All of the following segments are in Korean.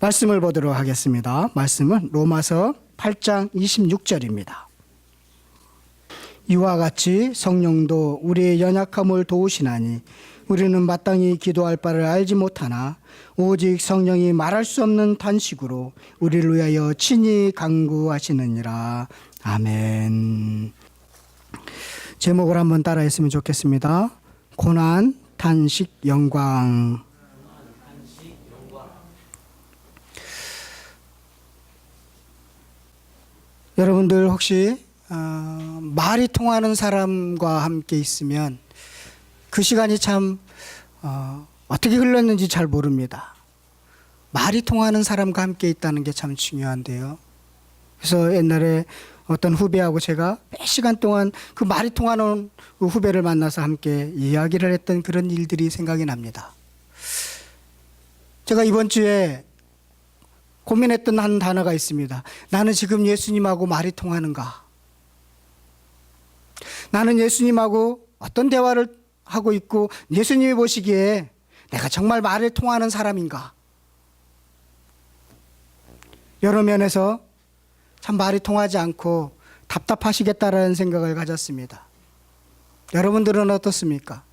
말씀을 보도록 하겠습니다. 말씀은 로마서 8장 26절입니다. 이와 같이 성령도 우리의 연약함을 도우시나니 우리는 마땅히 기도할 바를 알지 못하나 오직 성령이 말할 수 없는 탄식으로 우리를 위하여 친히 간구하시느니라. 아멘. 제목을 한번 따라했으면 좋겠습니다. 고난, 탄식, 영광. 여러분들 혹시 말이 통하는 사람과 함께 있으면 그 시간이 참 어떻게 흘렀는지 잘 모릅니다. 말이 통하는 사람과 함께 있다는 게 참 중요한데요. 그래서 옛날에 어떤 후배하고 제가 몇 시간 동안 그 말이 통하는 그 후배를 만나서 함께 이야기를 했던 그런 일들이 생각이 납니다. 제가 이번 주에 고민했던 한 단어가 있습니다. 나는 지금 예수님하고 말이 통하는가? 나는 예수님하고 어떤 대화를 하고 있고 예수님이 보시기에 내가 정말 말을 통하는 사람인가? 여러 면에서 참 말이 통하지 않고 답답하시겠다라는 생각을 가졌습니다. 여러분들은 어떻습니까?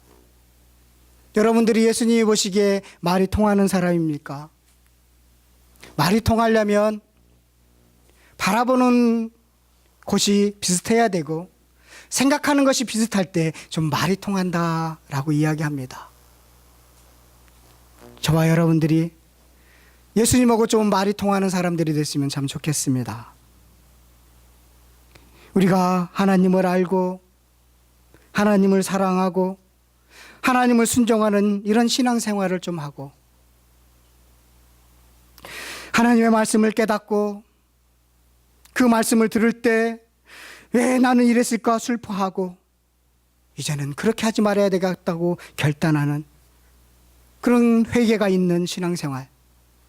여러분들이 예수님이 보시기에 말이 통하는 사람입니까? 말이 통하려면 바라보는 곳이 비슷해야 되고 생각하는 것이 비슷할 때 좀 말이 통한다라고 이야기합니다. 저와 여러분들이 예수님하고 좀 말이 통하는 사람들이 됐으면 참 좋겠습니다. 우리가 하나님을 알고 하나님을 사랑하고 하나님을 순종하는 이런 신앙생활을 좀 하고 하나님의 말씀을 깨닫고 그 말씀을 들을 때 왜 나는 이랬을까 슬퍼하고 이제는 그렇게 하지 말아야 되겠다고 결단하는 그런 회개가 있는 신앙생활,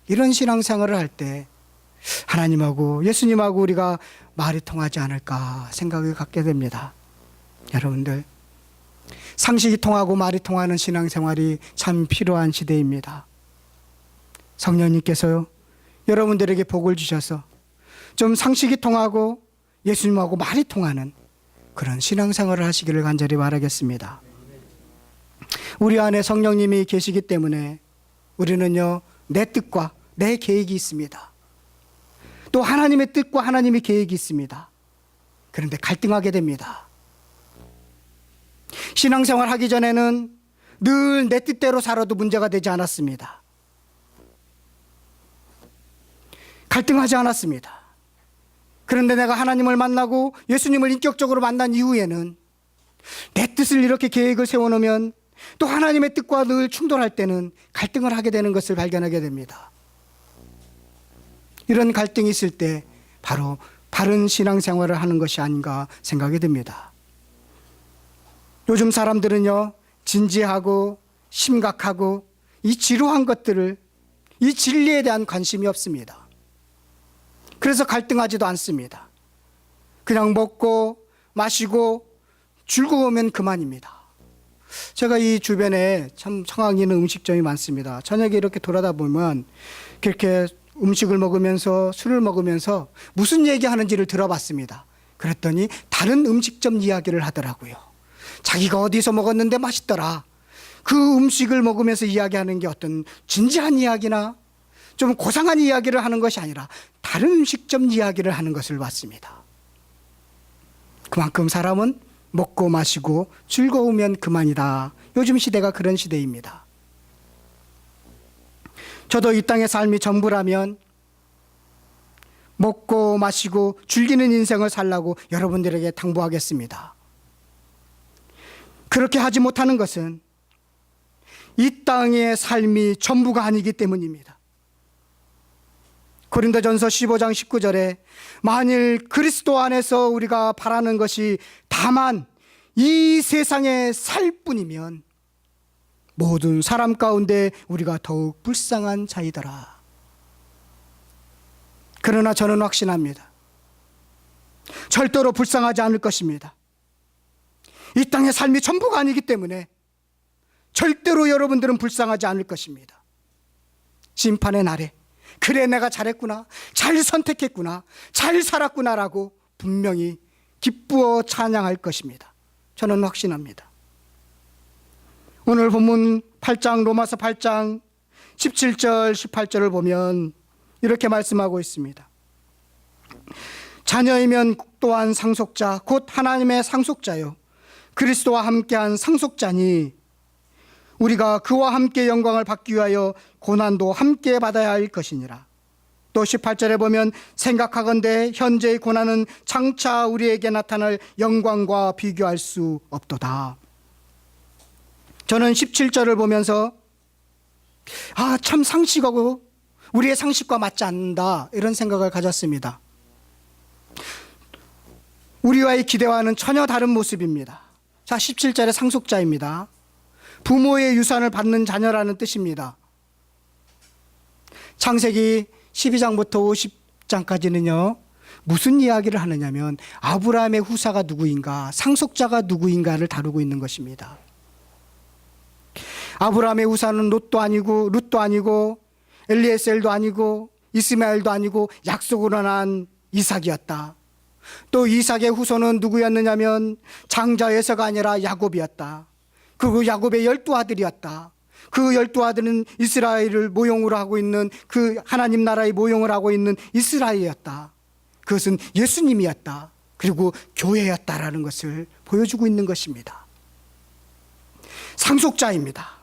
이런 신앙생활을 할 때 하나님하고 예수님하고 우리가 말이 통하지 않을까 생각을 갖게 됩니다. 여러분들, 상식이 통하고 말이 통하는 신앙생활이 참 필요한 시대입니다. 성령님께서요, 여러분들에게 복을 주셔서 좀 상식이 통하고 예수님하고 말이 통하는 그런 신앙생활을 하시기를 간절히 바라겠습니다. 우리 안에 성령님이 계시기 때문에 우리는요, 내 뜻과 내 계획이 있습니다. 또 하나님의 뜻과 하나님의 계획이 있습니다. 그런데 갈등하게 됩니다. 신앙생활 하기 전에는 늘 내 뜻대로 살아도 문제가 되지 않았습니다. 갈등하지 않았습니다. 그런데 내가 하나님을 만나고 예수님을 인격적으로 만난 이후에는 내 뜻을 이렇게 계획을 세워놓으면 또 하나님의 뜻과 늘 충돌할 때는 갈등을 하게 되는 것을 발견하게 됩니다. 이런 갈등이 있을 때 바로 바른 신앙생활을 하는 것이 아닌가 생각이 듭니다. 요즘 사람들은요, 진지하고 심각하고 이 지루한 것들을, 이 진리에 대한 관심이 없습니다. 그래서 갈등하지도 않습니다. 그냥 먹고 마시고 즐거우면 그만입니다. 제가 이 주변에 참 청하고 있는 음식점이 많습니다. 저녁에 이렇게 돌아다 보면 그렇게 음식을 먹으면서 술을 먹으면서 무슨 얘기하는지를 들어봤습니다. 그랬더니 다른 음식점 이야기를 하더라고요. 자기가 어디서 먹었는데 맛있더라. 그 음식을 먹으면서 이야기하는 게 어떤 진지한 이야기나 좀 고상한 이야기를 하는 것이 아니라 다른 음식점 이야기를 하는 것을 봤습니다. 그만큼 사람은 먹고 마시고 즐거우면 그만이다. 요즘 시대가 그런 시대입니다. 저도 이 땅의 삶이 전부라면 먹고 마시고 즐기는 인생을 살라고 여러분들에게 당부하겠습니다. 그렇게 하지 못하는 것은 이 땅의 삶이 전부가 아니기 때문입니다. 고린도전서 15장 19절에 만일 그리스도 안에서 우리가 바라는 것이 다만 이 세상에 살 뿐이면 모든 사람 가운데 우리가 더욱 불쌍한 자이더라. 그러나 저는 확신합니다. 절대로 불쌍하지 않을 것입니다. 이 땅의 삶이 전부가 아니기 때문에 절대로 여러분들은 불쌍하지 않을 것입니다. 심판의 날에 그래, 내가 잘했구나, 잘 선택했구나, 잘 살았구나라고 분명히 기쁘어 찬양할 것입니다. 저는 확신합니다. 오늘 본문 8장, 로마서 8장 17절 18절을 보면 이렇게 말씀하고 있습니다. 자녀이면 또한 상속자, 곧 하나님의 상속자요 그리스도와 함께한 상속자니 우리가 그와 함께 영광을 받기 위하여 고난도 함께 받아야 할 것이니라. 또 18절에 보면 생각하건대 현재의 고난은 장차 우리에게 나타날 영광과 비교할 수 없도다. 저는 17절을 보면서 참 상식하고 우리의 상식과 맞지 않는다, 이런 생각을 가졌습니다. 우리와의 기대와는 전혀 다른 모습입니다. 자, 17절의 상속자입니다. 부모의 유산을 받는 자녀라는 뜻입니다. 창세기 12장부터 50장까지는요 무슨 이야기를 하느냐면 아브라함의 후사가 누구인가, 상속자가 누구인가를 다루고 있는 것입니다. 아브라함의 후사는 롯도 아니고 룻도 아니고 엘리에셀도 아니고 이스마엘도 아니고 약속으로 난 이삭이었다. 또 이삭의 후손은 누구였느냐면 장자 에서가 아니라 야곱이었다. 그리고 야곱의 12아들이었다. 그 12아들은 이스라엘을 모형으로 하고 있는, 그 하나님 나라의 모형을 하고 있는 이스라엘이었다. 그것은 예수님이었다. 그리고 교회였다라는 것을 보여주고 있는 것입니다. 상속자입니다.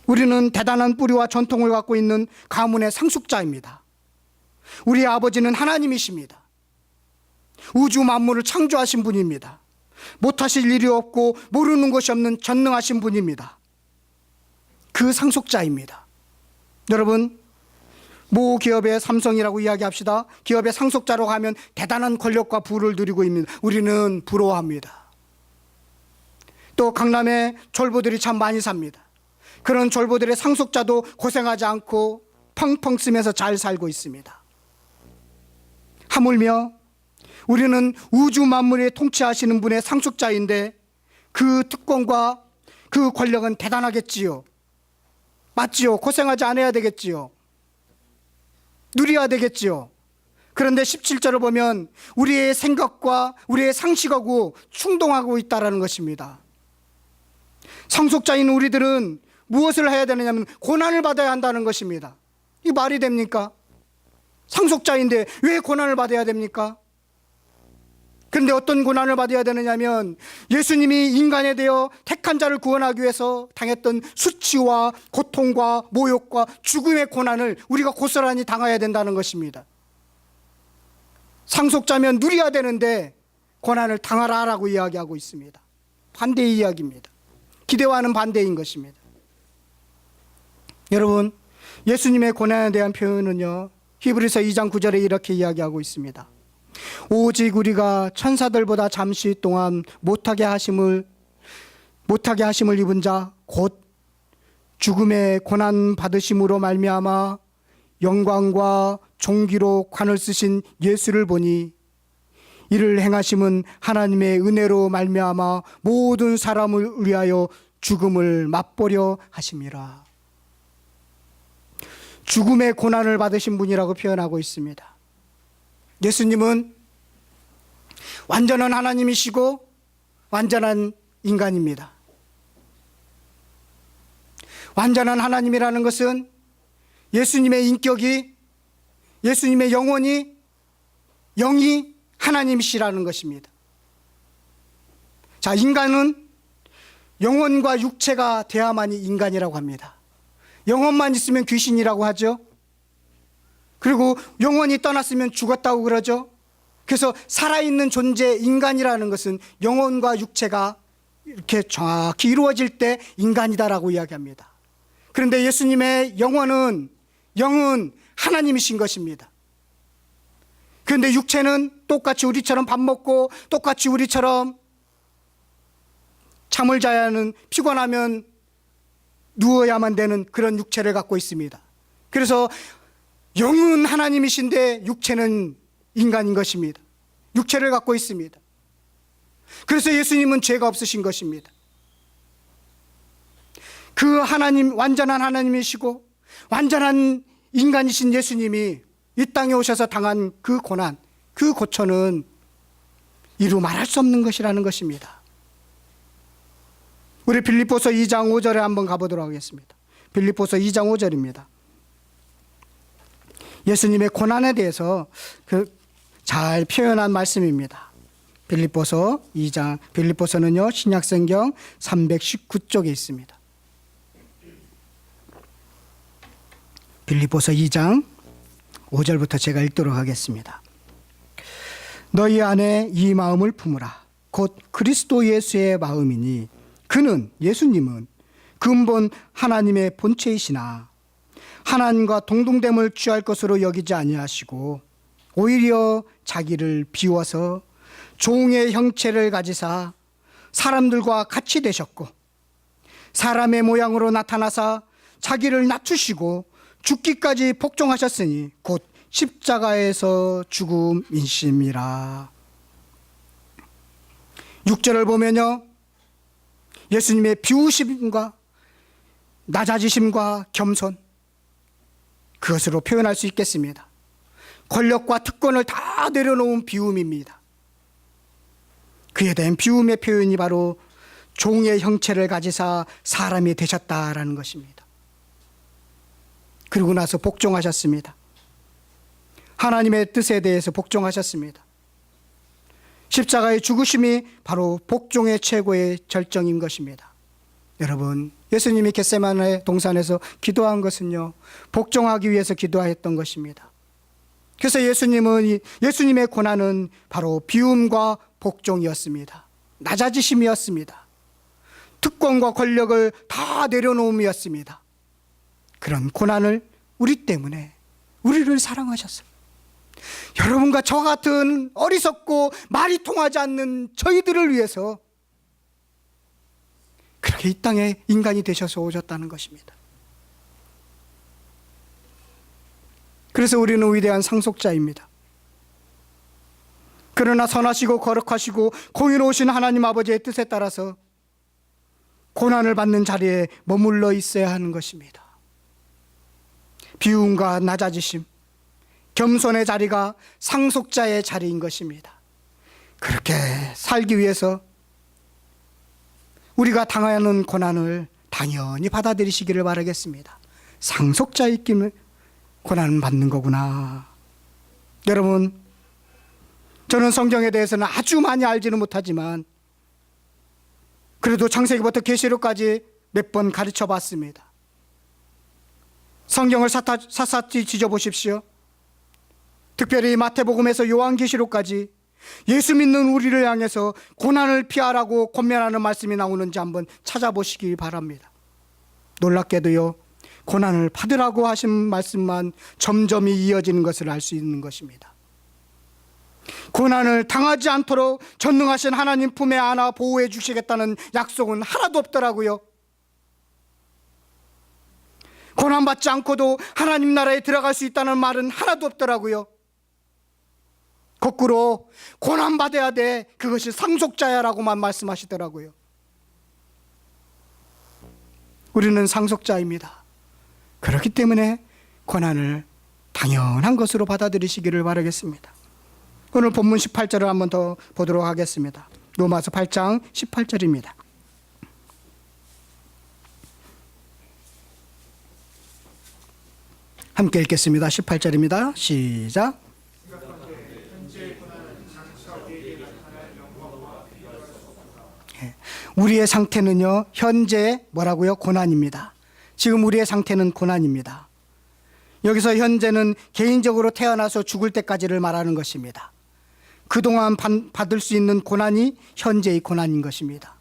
우리는 대단한 뿌리와 전통을 갖고 있는 가문의 상속자입니다. 우리 아버지는 하나님이십니다. 우주 만물을 창조하신 분입니다. 못하실 일이 없고 모르는 것이 없는 전능하신 분입니다. 그 상속자입니다. 여러분, 모 기업의 삼성이라고 이야기합시다. 기업의 상속자로 하면 대단한 권력과 부를 누리고 있습니다. 우리는 부러워합니다. 또 강남에 졸부들이 참 많이 삽니다. 그런 졸부들의 상속자도 고생하지 않고 펑펑 쓰면서 잘 살고 있습니다. 하물며 우리는 우주 만물에 통치하시는 분의 상속자인데 그 특권과 그 권력은 대단하겠지요. 맞지요? 고생하지 않아야 되겠지요. 누려야 되겠지요. 그런데 17절을 보면 우리의 생각과 우리의 상식하고 충동하고 있다는 것입니다. 상속자인 우리들은 무엇을 해야 되느냐면 고난을 받아야 한다는 것입니다. 이 말이 됩니까? 상속자인데 왜 고난을 받아야 됩니까? 그런데 어떤 고난을 받아야 되느냐면 예수님이 인간에 대해 택한 자를 구원하기 위해서 당했던 수치와 고통과 모욕과 죽음의 고난을 우리가 고스란히 당해야 된다는 것입니다. 상속자면 누려야 되는데 고난을 당하라라고 이야기하고 있습니다. 반대의 이야기입니다. 기대와는 반대인 것입니다. 여러분, 예수님의 고난에 대한 표현은요 히브리서 2장 9절에 이렇게 이야기하고 있습니다. 오직 우리가 천사들보다 잠시 동안 못하게 하심을 입은 자 곧 죽음의 고난 받으심으로 말미암아 영광과 존귀로 관을 쓰신 예수를 보니 이를 행하심은 하나님의 은혜로 말미암아 모든 사람을 위하여 죽음을 맛보려 하심이라. 죽음의 고난을 받으신 분이라고 표현하고 있습니다. 예수님은 완전한 하나님이시고 완전한 인간입니다. 완전한 하나님이라는 것은 예수님의 인격이, 예수님의 영이 하나님이시라는 것입니다. 자, 인간은 영혼과 육체가 돼야만이 인간이라고 합니다. 영혼만 있으면 귀신이라고 하죠. 그리고 영혼이 떠났으면 죽었다고 그러죠. 그래서 살아있는 존재 인간이라는 것은 영혼과 육체가 이렇게 정확히 이루어질 때 인간이다라고 이야기합니다. 그런데 예수님의 영은 하나님이신 것입니다. 그런데 육체는 똑같이 우리처럼 밥 먹고 똑같이 우리처럼 잠을 자야 하는, 피곤하면 누워야만 되는 그런 육체를 갖고 있습니다. 그래서 영은 하나님이신데 육체는 인간인 것입니다. 육체를 갖고 있습니다. 그래서 예수님은 죄가 없으신 것입니다. 그 하나님, 완전한 하나님이시고 완전한 인간이신 예수님이 이 땅에 오셔서 당한 그 고난, 그 고초는 이루 말할 수 없는 것이라는 것입니다. 우리 빌립보서 2장 5절에 한번 가보도록 하겠습니다. 빌립보서 2장 5절입니다. 예수님의 고난에 대해서 잘 표현한 말씀입니다. 빌립보서 2장, 빌립보서는요 신약성경 319쪽에 있습니다. 빌립보서 2장 5절부터 제가 읽도록 하겠습니다. 너희 안에 이 마음을 품으라. 곧 그리스도 예수의 마음이니 그는, 예수님은 근본 하나님의 본체이시나 하나님과 동등됨을 취할 것으로 여기지 아니하시고 오히려 자기를 비워서 종의 형체를 가지사 사람들과 같이 되셨고 사람의 모양으로 나타나사 자기를 낮추시고 죽기까지 복종하셨으니 곧 십자가에서 죽음이심이라. 6절을 보면요 예수님의 비우심과 낮아지심과 겸손, 그것으로 표현할 수 있겠습니다. 권력과 특권을 다 내려놓은 비움입니다. 그에 대한 비움의 표현이 바로 종의 형체를 가지사 사람이 되셨다라는 것입니다. 그리고 나서 복종하셨습니다. 하나님의 뜻에 대해서 복종하셨습니다. 십자가의 죽으심이 바로 복종의 최고의 절정인 것입니다. 여러분, 예수님이 겟세마네 동산에서 기도한 것은요 복종하기 위해서 기도했던 것입니다. 그래서 예수님의 고난은 바로 비움과 복종이었습니다. 낮아지심이었습니다. 특권과 권력을 다 내려놓음이었습니다. 그런 고난을 우리 때문에 우리를 사랑하셨어요. 여러분과 저 같은 어리석고 말이 통하지 않는 저희들을 위해서 그렇게 이 땅에 인간이 되셔서 오셨다는 것입니다. 그래서 우리는 위대한 상속자입니다. 그러나 선하시고 거룩하시고 공의로우신 하나님 아버지의 뜻에 따라서 고난을 받는 자리에 머물러 있어야 하는 것입니다. 비움과 낮아지심, 겸손의 자리가 상속자의 자리인 것입니다. 그렇게 살기 위해서 우리가 당하는 고난을 당연히 받아들이시기를 바라겠습니다. 상속자의 끼는 고난을 받는 거구나. 여러분, 저는 성경에 대해서는 아주 많이 알지는 못하지만 그래도 창세기부터 계시록까지 몇 번 가르쳐 봤습니다. 성경을 샅샅이 뒤져보십시오. 특별히 마태복음에서 요한계시록까지 예수 믿는 우리를 향해서 고난을 피하라고 권면하는 말씀이 나오는지 한번 찾아보시기 바랍니다. 놀랍게도요 고난을 받으라고 하신 말씀만 점점이 이어지는 것을 알 수 있는 것입니다. 고난을 당하지 않도록 전능하신 하나님 품에 안아 보호해 주시겠다는 약속은 하나도 없더라고요. 고난받지 않고도 하나님 나라에 들어갈 수 있다는 말은 하나도 없더라고요. 거꾸로 고난받아야 돼, 그것이 상속자야라고만 말씀하시더라고요. 우리는 상속자입니다. 그렇기 때문에 고난을 당연한 것으로 받아들이시기를 바라겠습니다. 오늘 본문 18절을 한번 더 보도록 하겠습니다. 로마서 8장 18절입니다. 함께 읽겠습니다. 18절입니다. 시작. 우리의 상태는요 현재 뭐라고요? 고난입니다. 지금 우리의 상태는 고난입니다. 여기서 현재는 개인적으로 태어나서 죽을 때까지를 말하는 것입니다. 그동안 받을 수 있는 고난이 현재의 고난인 것입니다.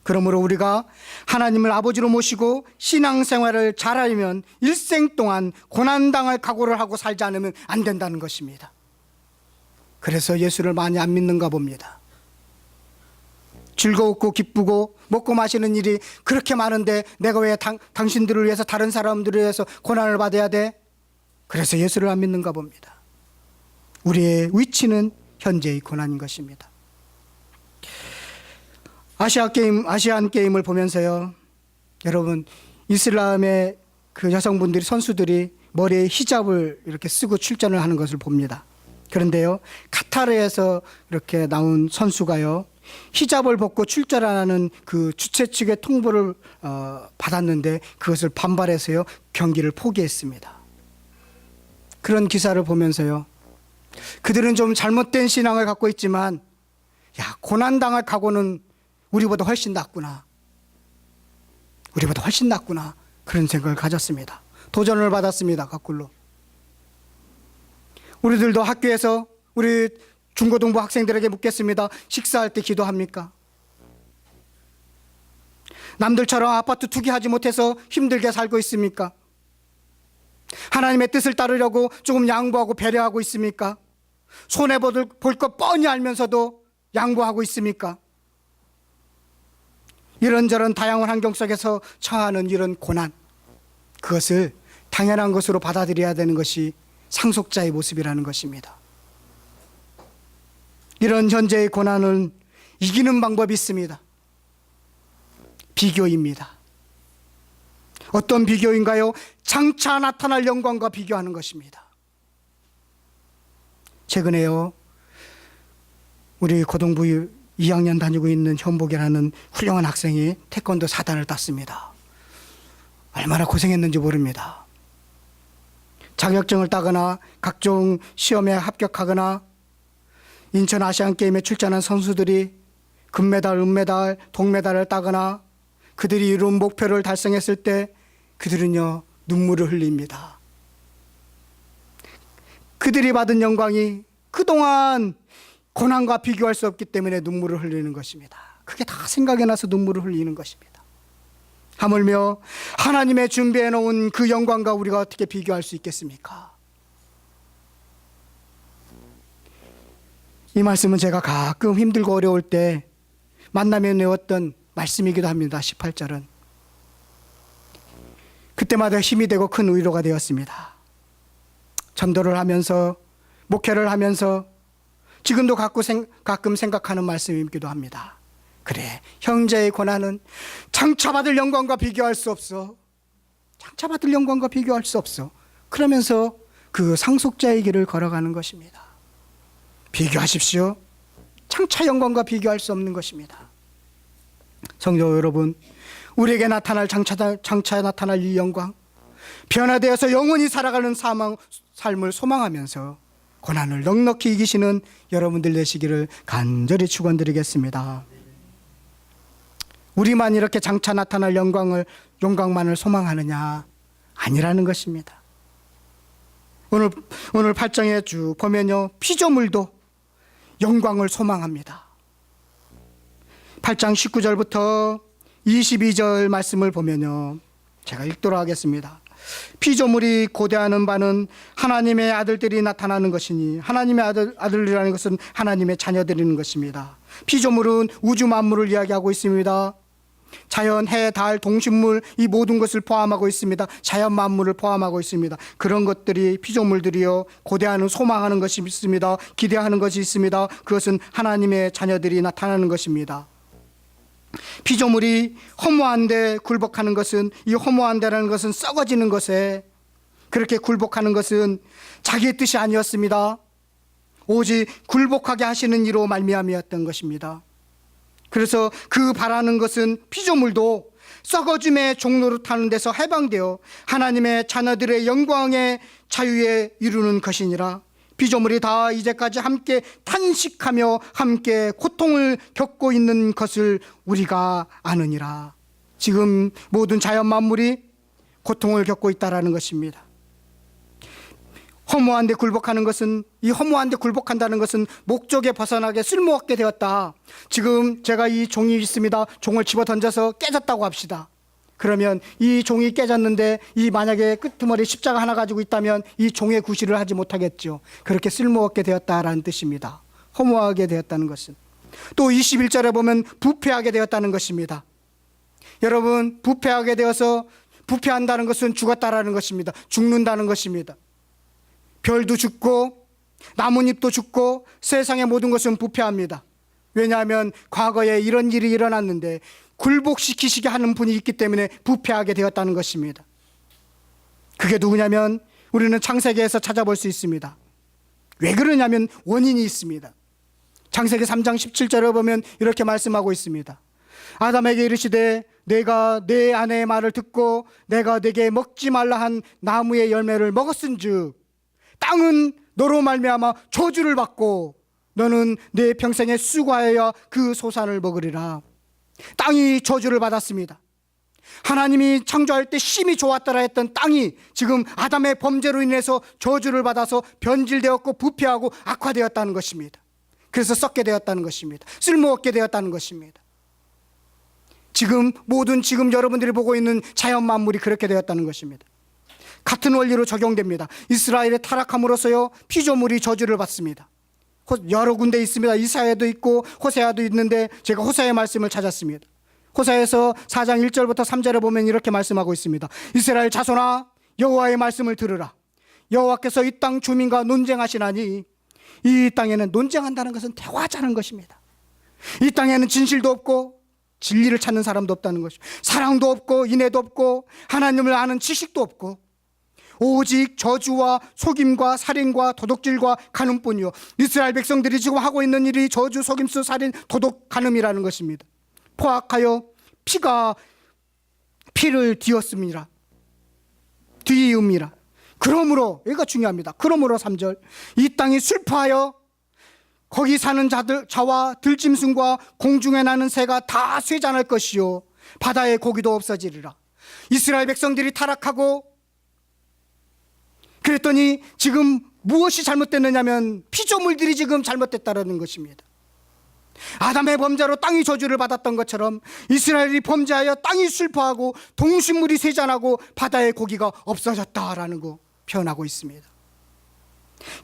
그러므로 우리가 하나님을 아버지로 모시고 신앙생활을 잘하려면 일생 동안 고난당할 각오를 하고 살지 않으면 안 된다는 것입니다. 그래서 예수를 많이 안 믿는가 봅니다. 즐거웠고 기쁘고 먹고 마시는 일이 그렇게 많은데 내가 왜 당신들을 위해서, 다른 사람들을 위해서 고난을 받아야 돼? 그래서 예수를 안 믿는가 봅니다. 우리의 위치는 현재의 고난인 것입니다. 아시안 게임을 보면서요 여러분, 이슬람의 그 여성분들이, 선수들이 머리에 히잡을 이렇게 쓰고 출전을 하는 것을 봅니다. 그런데요, 카타르에서 이렇게 나온 선수가요, 히잡을 벗고 출전하는 그 주최 측의 통보를 받았는데 그것을 반발해서요, 경기를 포기했습니다. 그런 기사를 보면서요, 그들은 좀 잘못된 신앙을 갖고 있지만, 야, 고난당할 각오는 우리보다 훨씬 낫구나. 우리보다 훨씬 낫구나. 그런 생각을 가졌습니다. 도전을 받았습니다. 거꾸로. 우리들도 학교에서 우리 중고등부 학생들에게 묻겠습니다. 식사할 때 기도합니까? 남들처럼 아파트 투기하지 못해서 힘들게 살고 있습니까? 하나님의 뜻을 따르려고 조금 양보하고 배려하고 있습니까? 손해볼 것 뻔히 알면서도 양보하고 있습니까? 이런저런 다양한 환경 속에서 처하는 이런 고난, 그것을 당연한 것으로 받아들여야 되는 것이 상속자의 모습이라는 것입니다. 이런 현재의 고난을 이기는 방법이 있습니다. 비교입니다. 어떤 비교인가요? 장차 나타날 영광과 비교하는 것입니다. 최근에요, 우리 고등부 2학년 다니고 있는 현복이라는 훌륭한 학생이 태권도 4단을 땄습니다. 얼마나 고생했는지 모릅니다. 자격증을 따거나 각종 시험에 합격하거나 인천 아시안게임에 출전한 선수들이 금메달, 은메달, 동메달을 따거나 그들이 이룬 목표를 달성했을 때 그들은요, 눈물을 흘립니다. 그들이 받은 영광이 그동안 고난과 비교할 수 없기 때문에 눈물을 흘리는 것입니다. 그게 다 생각이 나서 눈물을 흘리는 것입니다. 하물며 하나님의 준비해 놓은 그 영광과 우리가 어떻게 비교할 수 있겠습니까? 이 말씀은 제가 가끔 힘들고 어려울 때 만나며 외웠던 말씀이기도 합니다. 18절은. 그때마다 힘이 되고 큰 위로가 되었습니다. 전도를 하면서, 목회를 하면서 지금도 가끔 생각하는 말씀이기도 합니다. 그래, 형제의 고난은 장차 받을 영광과 비교할 수 없어. 장차 받을 영광과 비교할 수 없어. 그러면서 그 상속자의 길을 걸어가는 것입니다. 비교하십시오. 장차 영광과 비교할 수 없는 것입니다. 성도 여러분, 우리에게 나타날 장차 나타날 이 영광, 변화되어서 영원히 살아가는 삶을 소망하면서 고난을 넉넉히 이기시는 여러분들 되시기를 간절히 축원드리겠습니다. 우리만 이렇게 장차 나타날 영광만을 소망하느냐? 아니라는 것입니다. 오늘 8장에 쭉 보면요, 피조물도 영광을 소망합니다. 8장 19절부터 22절 말씀을 보면요, 제가 읽도록 하겠습니다. 피조물이 고대하는 바는 하나님의 아들들이 나타나는 것이니, 하나님의 아들이라는 것은 하나님의 자녀들이라는 것입니다. 피조물은 우주 만물을 이야기하고 있습니다. 자연, 해, 달, 동식물, 이 모든 것을 포함하고 있습니다. 자연 만물을 포함하고 있습니다. 그런 것들이, 피조물들이요, 고대하는, 소망하는 것이 있습니다. 기대하는 것이 있습니다. 그것은 하나님의 자녀들이 나타나는 것입니다. 피조물이 허무한데 굴복하는 것은, 이 허무한데라는 것은 썩어지는 것에, 그렇게 굴복하는 것은 자기의 뜻이 아니었습니다. 오직 굴복하게 하시는 이로 말미암이었던 것입니다. 그래서 그 바라는 것은 피조물도 썩어짐의 종로를 타는 데서 해방되어 하나님의 자녀들의 영광의 자유에 이루는 것이니라. 피조물이 다 이제까지 함께 탄식하며 함께 고통을 겪고 있는 것을 우리가 아느니라. 지금 모든 자연 만물이 고통을 겪고 있다라는 것입니다. 허무한데 굴복하는 것은, 이 허무한데 굴복한다는 것은 목적에 벗어나게 쓸모없게 되었다. 지금 제가 이 종이 있습니다. 종을 집어 던져서 깨졌다고 합시다. 그러면 이 종이 깨졌는데, 이 만약에 끄트머리 십자가 하나 가지고 있다면 이 종의 구실을 하지 못하겠죠. 그렇게 쓸모없게 되었다라는 뜻입니다. 허무하게 되었다는 것은. 또 21절에 보면 부패하게 되었다는 것입니다. 여러분, 부패하게 되어서, 부패한다는 것은 죽었다라는 것입니다. 죽는다는 것입니다. 별도 죽고 나뭇잎도 죽고 세상의 모든 것은 부패합니다. 왜냐하면 과거에 이런 일이 일어났는데 굴복시키시게 하는 분이 있기 때문에 부패하게 되었다는 것입니다. 그게 누구냐면 우리는 창세기에서 찾아볼 수 있습니다. 왜 그러냐면 원인이 있습니다. 창세기 3장 17절에 보면 이렇게 말씀하고 있습니다. 아담에게 이르시되 내가 내 아내의 말을 듣고 내가 네게 먹지 말라 한 나무의 열매를 먹었은즉 땅은 너로 말미암아 저주를 받고 너는 내 평생에 수고하여 그 소산을 먹으리라. 땅이 저주를 받았습니다. 하나님이 창조할 때 심히 좋았더라 했던 땅이 지금 아담의 범죄로 인해서 저주를 받아서 변질되었고 부패하고 악화되었다는 것입니다. 그래서 썩게 되었다는 것입니다. 쓸모없게 되었다는 것입니다. 지금 여러분들이 보고 있는 자연 만물이 그렇게 되었다는 것입니다. 같은 원리로 적용됩니다. 이스라엘의 타락함으로써요 피조물이 저주를 받습니다. 여러 군데 있습니다. 이사야도 있고 호세아도 있는데 제가 호세아의 말씀을 찾았습니다. 호세아에서 4장 1절부터 3절에 보면 이렇게 말씀하고 있습니다. 이스라엘 자손아 여호와의 말씀을 들으라. 여호와께서 이 땅 주민과 논쟁하시나니 이 땅에는 논쟁한다는 것은 대화하자는 것입니다. 이 땅에는 진실도 없고 진리를 찾는 사람도 없다는 것이죠. 사랑도 없고 인애도 없고 하나님을 아는 지식도 없고 오직 저주와 속임과 살인과 도둑질과 간음뿐이요. 이스라엘 백성들이 지금 하고 있는 일이 저주, 속임수, 살인, 도둑, 간음이라는 것입니다. 포악하여 피를 뒤었습니다. 뒤이음이라. 그러므로 여기가 중요합니다. 그러므로 3절 이 땅이 슬퍼하여 거기 사는 자와 들짐승과 공중에 나는 새가 다 쇠잔할 것이요 바다의 고기도 없어지리라. 이스라엘 백성들이 타락하고 그랬더니 지금 무엇이 잘못됐느냐면 피조물들이 지금 잘못됐다는 것입니다. 아담의 범죄로 땅이 저주를 받았던 것처럼 이스라엘이 범죄하여 땅이 슬퍼하고 동식물이 쇠잔하고 바다의 고기가 없어졌다라는 거 표현하고 있습니다.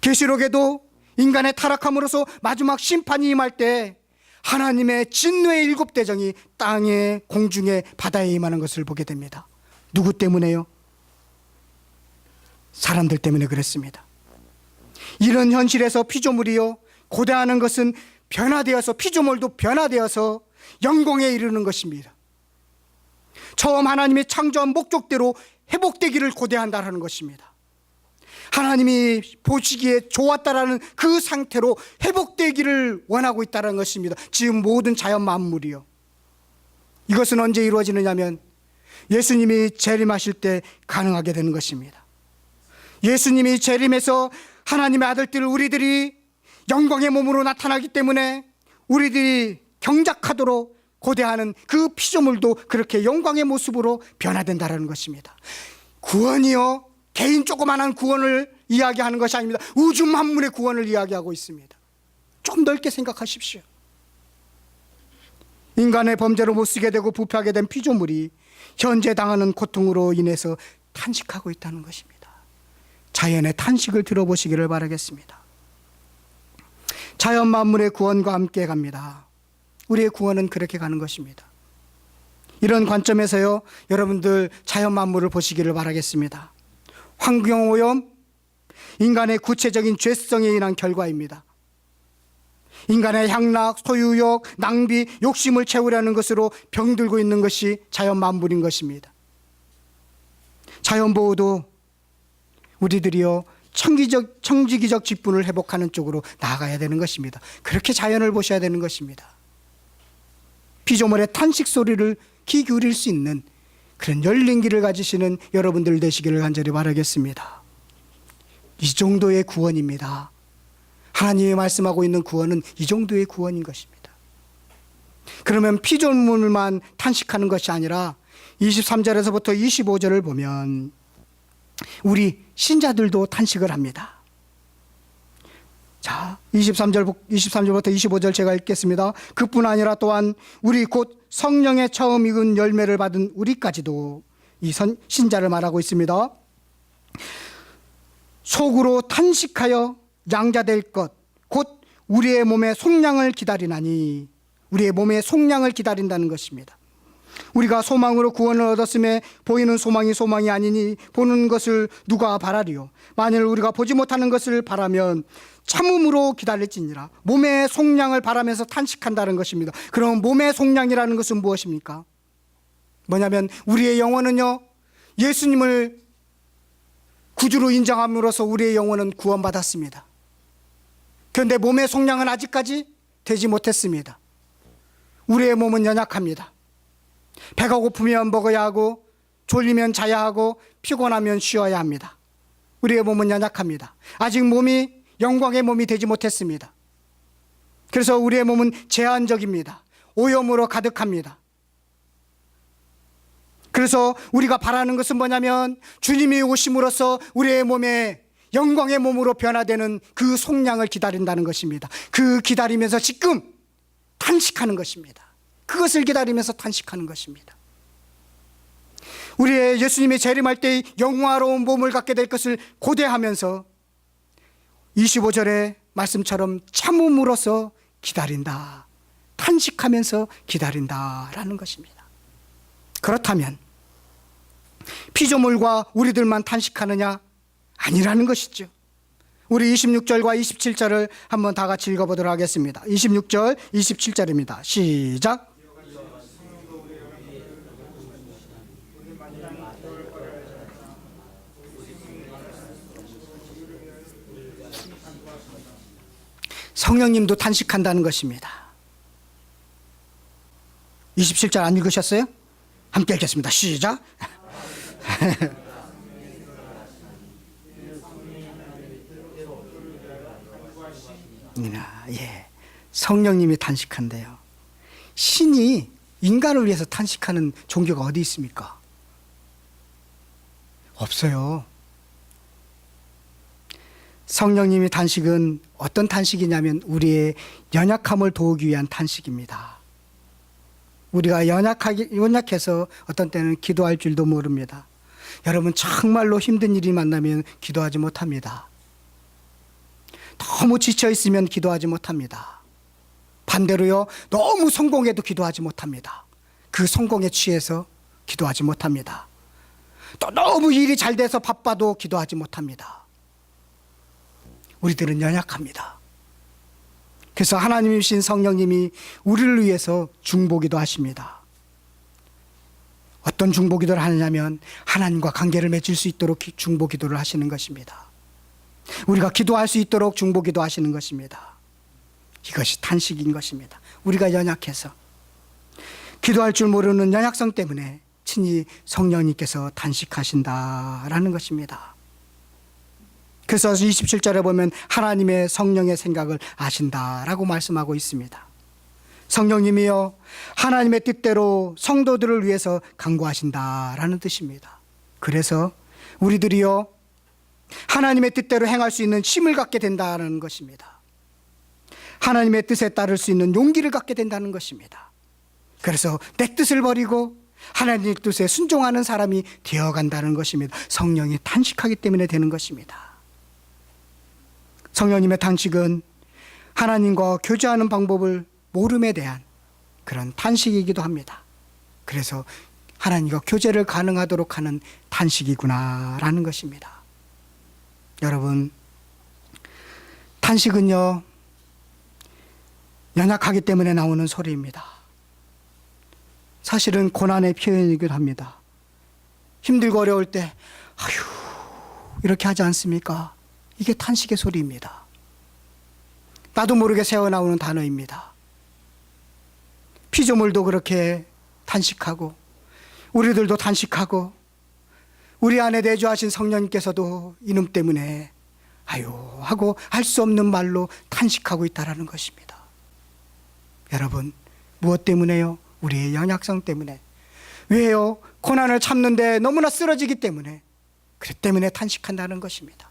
계시록에도 인간의 타락함으로써 마지막 심판이 임할 때 하나님의 진노의 7대정이 땅에 공중에 바다에 임하는 것을 보게 됩니다. 누구 때문에요? 사람들 때문에 그랬습니다. 이런 현실에서 피조물이요 고대하는 것은 변화되어서 피조물도 변화되어서 영광에 이르는 것입니다. 처음 하나님이 창조한 목적대로 회복되기를 고대한다는 것입니다. 하나님이 보시기에 좋았다라는 그 상태로 회복되기를 원하고 있다는 것입니다. 지금 모든 자연 만물이요. 이것은 언제 이루어지느냐면 예수님이 재림하실 때 가능하게 되는 것입니다. 예수님이 재림해서 하나님의 아들들 우리들이 영광의 몸으로 나타나기 때문에 우리들이 경작하도록 고대하는 그 피조물도 그렇게 영광의 모습으로 변화된다는 것입니다. 구원이요 개인 조그만한 구원을 이야기하는 것이 아닙니다. 우주 만물의 구원을 이야기하고 있습니다. 좀 넓게 생각하십시오. 인간의 범죄로 못쓰게 되고 부패하게 된 피조물이 현재 당하는 고통으로 인해서 탄식하고 있다는 것입니다. 자연의 탄식을 들어보시기를 바라겠습니다. 자연 만물의 구원과 함께 갑니다. 우리의 구원은 그렇게 가는 것입니다. 이런 관점에서요 여러분들 자연 만물을 보시기를 바라겠습니다. 환경오염, 인간의 구체적인 죄성에 인한 결과입니다. 인간의 향락, 소유욕, 낭비, 욕심을 채우려는 것으로 병들고 있는 것이 자연 만물인 것입니다. 자연보호도 우리들이요 청지기적 직분을 회복하는 쪽으로 나아가야 되는 것입니다. 그렇게 자연을 보셔야 되는 것입니다. 피조물의 탄식 소리를 귀 기울일 수 있는 그런 열린 귀를 가지시는 여러분들 되시기를 간절히 바라겠습니다. 이 정도의 구원입니다. 하나님이 말씀하고 있는 구원은 이 정도의 구원인 것입니다. 그러면 피조물만 탄식하는 것이 아니라 23절에서부터 25절을 보면 우리 신자들도 탄식을 합니다. 자, 23절부터 25절 제가 읽겠습니다. 그뿐 아니라 또한 우리 곧 성령의 처음 익은 열매를 받은 우리까지도 이 신자를 말하고 있습니다. 속으로 탄식하여 양자될 것 곧 우리의 몸의 속량을 기다리나니 우리의 몸의 속량을 기다린다는 것입니다. 우리가 소망으로 구원을 얻었음에 보이는 소망이 아니니 보는 것을 누가 바라리요. 만일 우리가 보지 못하는 것을 바라면 참음으로 기다릴지니라. 몸의 속량을 바라면서 탄식한다는 것입니다. 그럼 몸의 속량이라는 것은 무엇입니까? 뭐냐면 우리의 영혼은요 예수님을 구주로 인정함으로써 우리의 영혼은 구원받았습니다. 그런데 몸의 속량은 아직까지 되지 못했습니다. 우리의 몸은 연약합니다. 배가 고프면 먹어야 하고, 졸리면 자야 하고, 피곤하면 쉬어야 합니다. 우리의 몸은 연약합니다. 아직 몸이 영광의 몸이 되지 못했습니다. 그래서 우리의 몸은 제한적입니다. 오염으로 가득합니다. 그래서 우리가 바라는 것은 뭐냐면 주님이 오심으로써 우리의 몸에 영광의 몸으로 변화되는 그 속량을 기다린다는 것입니다. 그 기다리면서 지금 탄식하는 것입니다. 그것을 기다리면서 탄식하는 것입니다. 우리의 예수님이 재림할 때 영화로운 몸을 갖게 될 것을 고대하면서 25절의 말씀처럼 참음으로써 기다린다, 탄식하면서 기다린다라는 것입니다. 그렇다면 피조물과 우리들만 탄식하느냐? 아니라는 것이죠. 우리 26절과 27절을 한번 다 같이 읽어보도록 하겠습니다. 26절, 27절입니다. 시작. 성령님도 탄식한다는 것입니다. 27절 안 읽으셨어요? 함께 읽겠습니다. 시작. 예, 성령님이 탄식한대요. 신이 인간을 위해서 탄식하는 종교가 어디 있습니까? 없어요. 성령님이 탄식은 어떤 탄식이냐면 우리의 연약함을 도우기 위한 탄식입니다. 우리가 연약해서 어떤 때는 기도할 줄도 모릅니다. 여러분, 정말로 힘든 일이 만나면 기도하지 못합니다. 너무 지쳐 있으면 기도하지 못합니다. 반대로요, 너무 성공해도 기도하지 못합니다. 그 성공에 취해서 기도하지 못합니다. 또 너무 일이 잘 돼서 바빠도 기도하지 못합니다. 우리들은 연약합니다. 그래서 하나님이신 성령님이 우리를 위해서 중보기도 하십니다. 어떤 중보기도를 하느냐면 하나님과 관계를 맺을 수 있도록 중보기도를 하시는 것입니다. 우리가 기도할 수 있도록 중보기도 하시는 것입니다. 이것이 탄식인 것입니다. 우리가 연약해서 기도할 줄 모르는 연약성 때문에 친히 성령님께서 탄식하신다라는 것입니다. 그래서 27절에 보면 하나님의 성령의 생각을 아신다라고 말씀하고 있습니다. 성령님이요, 하나님의 뜻대로 성도들을 위해서 간구하신다라는 뜻입니다. 그래서 우리들이요, 하나님의 뜻대로 행할 수 있는 힘을 갖게 된다는 것입니다. 하나님의 뜻에 따를 수 있는 용기를 갖게 된다는 것입니다. 그래서 내 뜻을 버리고 하나님의 뜻에 순종하는 사람이 되어간다는 것입니다. 성령이 탄식하기 때문에 되는 것입니다. 성령님의 탄식은 하나님과 교제하는 방법을 모름에 대한 그런 탄식이기도 합니다. 그래서 하나님과 교제를 가능하도록 하는 탄식이구나라는 것입니다. 여러분, 탄식은요, 연약하기 때문에 나오는 소리입니다. 사실은 고난의 표현이기도 합니다. 힘들고 어려울 때 아휴 이렇게 하지 않습니까? 이게 탄식의 소리입니다. 나도 모르게 새어나오는 단어입니다. 피조물도 그렇게 탄식하고 우리들도 탄식하고 우리 안에 내주하신 성령님께서도 이놈 때문에 아유 하고 할 수 없는 말로 탄식하고 있다는 것입니다. 여러분, 무엇 때문에요? 우리의 연약성 때문에. 왜요? 고난을 참는데 너무나 쓰러지기 때문에, 그렇기 때문에 탄식한다는 것입니다.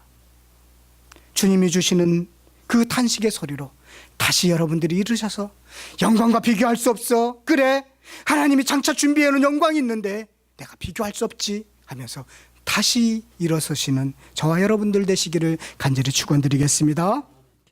주님이 주시는 그 탄식의 소리로 다시 여러분들이 일으셔서 영광과 비교할 수 없어. 그래, 하나님이 장차 준비해놓은 영광이 있는데 내가 비교할 수 없지 하면서 다시 일어서시는 저와 여러분들 되시기를 간절히 축원드리겠습니다.